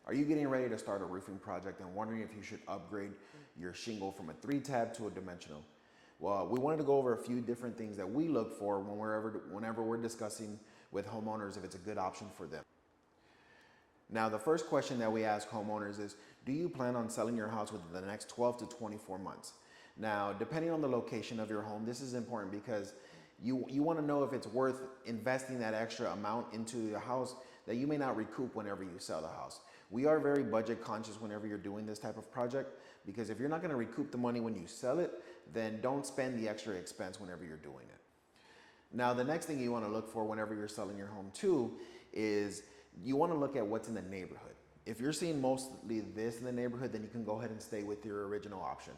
Are you getting ready to start a roofing project and wondering if you should upgrade your shingle from a 3-tab to a dimensional? Well, we wanted to go over a few different things that we look for whenever we're discussing with homeowners if it's a good option for them. Now, the first question that we ask homeowners is, do you plan on selling your house within the next 12 to 24 months? Now, depending on the location of your home, this is important because you want to know if it's worth investing that extra amount into the house that you may not recoup whenever you sell the house. We are very budget conscious whenever you're doing this type of project, because if you're not going to recoup the money when you sell it, then don't spend the extra expense whenever you're doing it. Now, the next thing you want to look for whenever you're selling your home too is you want to look at what's in the neighborhood. If you're seeing mostly this in the neighborhood, then you can go ahead and stay with your original option.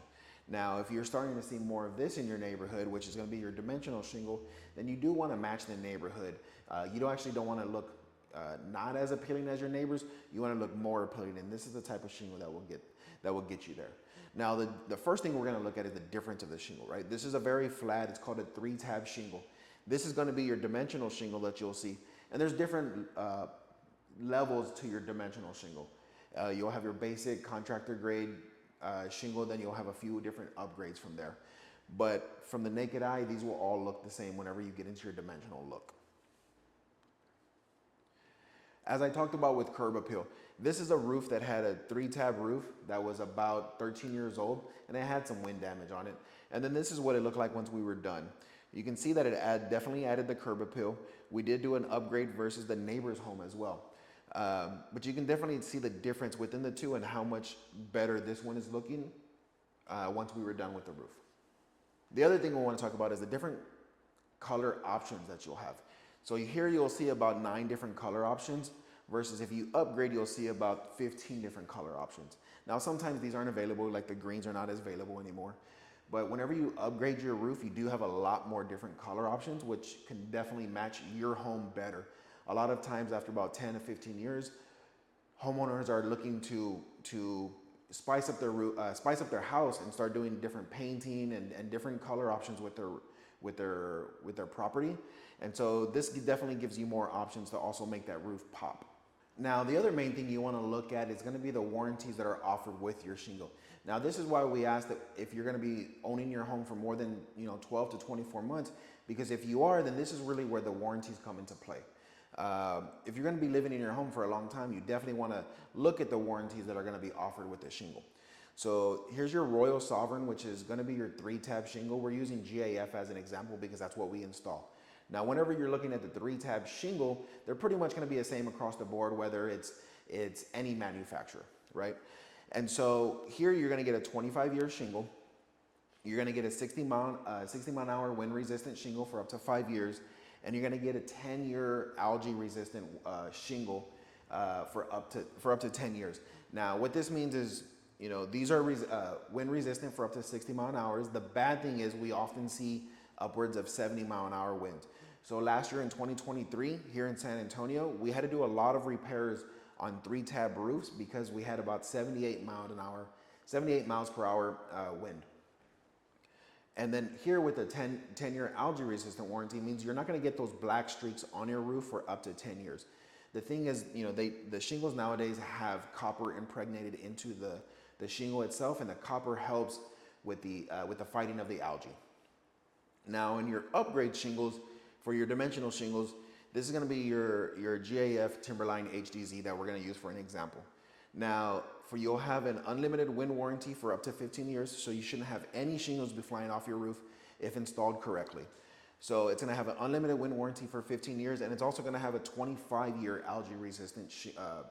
Now, if you're starting to see more of this in your neighborhood, which is going to be your dimensional shingle, then you do want to match the neighborhood. You don't want to look not as appealing as your neighbors. You want to look more appealing, and this is the type of shingle that will get you there. Now, the first thing we're going to look at is the difference of the shingle, right? This is a very flat, it's called a 3-tab shingle. This is going to be your dimensional shingle that you'll see, and there's different levels to your dimensional shingle. You'll have your basic contractor grade shingle, then you'll have a few different upgrades from there. But from the naked eye, these will all look the same whenever you get into your dimensional look. As I talked about with curb appeal, this is a roof that had a 3-tab roof that was about 13 years old, and it had some wind damage on it. And then this is what it looked like once we were done. You can see that it definitely added the curb appeal. We did do an upgrade versus the neighbor's home as well. But you can definitely see the difference within the two and how much better this one is looking once we were done with the roof. The other thing we want to talk about is the different color options that you'll have. So here you'll see about 9 different color options versus if you upgrade, you'll see about 15 different color options. Now, sometimes these aren't available, like the greens are not as available anymore. But whenever you upgrade your roof, you do have a lot more different color options, which can definitely match your home better. A lot of times after about 10 to 15 years, homeowners are looking to spice up their house and start doing different painting and different color options with their property. And so this definitely gives you more options to also make that roof pop. Now, the other main thing you want to look at is going to be the warranties that are offered with your shingle. Now, this is why we ask that if you're going to be owning your home for more than 12 to 24 months, because if you are, then this is really where the warranties come into play. If you're going to be living in your home for a long time, you definitely want to look at the warranties that are going to be offered with the shingle. So here's your Royal Sovereign, which is going to be your 3-tab shingle. We're using GAF as an example because that's what we install. Now, whenever you're looking at the 3-tab shingle, they're pretty much going to be the same across the board, whether it's any manufacturer, right? And so here you're going to get a 25-year shingle. You're going to get a 60-mile-an-hour wind-resistant shingle for up to 5 years, and you're going to get a 10-year algae-resistant shingle for up to 10 years. Now, what this means is, these are wind-resistant for up to 60 mile an hour. The bad thing is we often see upwards of 70-mile-an-hour winds. So last year in 2023, here in San Antonio, we had to do a lot of repairs on 3-tab roofs because we had about 78 miles per hour wind. And then here with the 10-year algae-resistant warranty means you're not going to get those black streaks on your roof for up to 10 years. The thing is, the shingles nowadays have copper impregnated into the shingle itself, and the copper helps with the fighting of the algae. Now, in your upgrade shingles, for your dimensional shingles, this is going to be your GAF Timberline HDZ that we're going to use for an example. Now, you'll have an unlimited wind warranty for up to 15 years, so you shouldn't have any shingles be flying off your roof if installed correctly. So it's going to have an unlimited wind warranty for 15 years, and it's also going to have a 25-year algae-resistant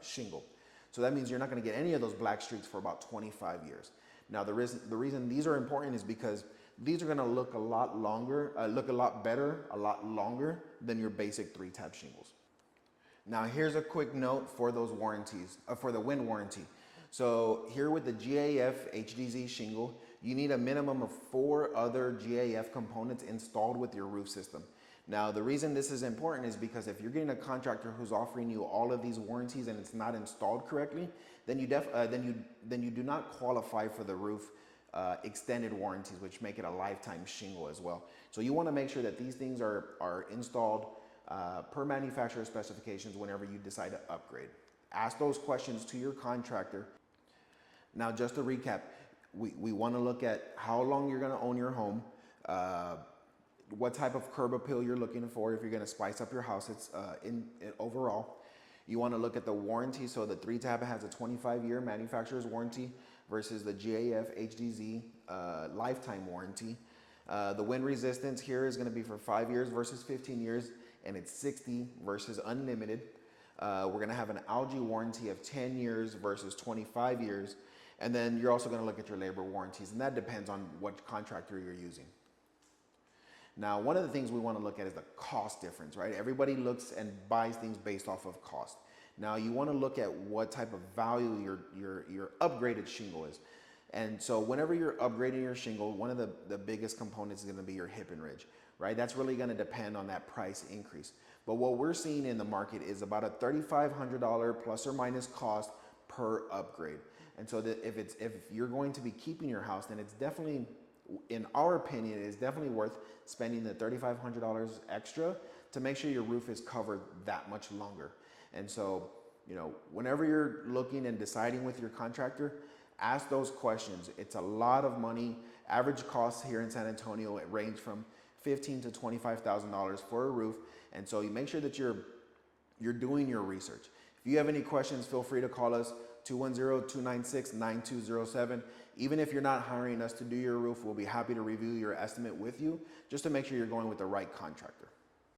shingle. So that means you're not going to get any of those black streaks for about 25 years. Now, the reason these are important is because these are going to look a lot better, a lot longer than your basic 3-tab shingles. Now, here's a quick note for those warranties, for the wind warranty. So here with the GAF HDZ shingle, you need a minimum of 4 other GAF components installed with your roof system. Now, the reason this is important is because if you're getting a contractor who's offering you all of these warranties and it's not installed correctly, then you do not qualify for the roof extended warranties, which make it a lifetime shingle as well. So you want to make sure that these things are installed per manufacturer specifications whenever you decide to upgrade. Ask those questions to your contractor. Now, just to recap, we want to look at how long you're going to own your home, what type of curb appeal you're looking for if you're going to spice up your house. It's in overall. You want to look at the warranty. So the 3-tab has a 25-year manufacturer's warranty versus the GAF HDZ lifetime warranty. The wind resistance here is going to be for 5 years versus 15 years, and it's 60 versus unlimited. We're going to have an algae warranty of 10 years versus 25 years. And then you're also going to look at your labor warranties, and that depends on what contractor you're using. Now, one of the things we want to look at is the cost difference, right? Everybody looks and buys things based off of cost. Now, you want to look at what type of value your upgraded shingle is. And so whenever you're upgrading your shingle, one of the biggest components is going to be your hip and ridge, right? That's really going to depend on that price increase. But what we're seeing in the market is about a $3,500 plus or minus cost per upgrade. And so that if you're going to be keeping your house, then it's definitely, in our opinion, it's definitely worth spending the $3,500 extra to make sure your roof is covered that much longer. And so, you know, whenever you're looking and deciding with your contractor, ask those questions. It's a lot of money. Average costs here in San Antonio, it range from $15,000 to $25,000 for a roof. And so you make sure that you're doing your research. If you have any questions, feel free to call us 210-296-9207. Even if you're not hiring us to do your roof, we'll be happy to review your estimate with you just to make sure you're going with the right contractor.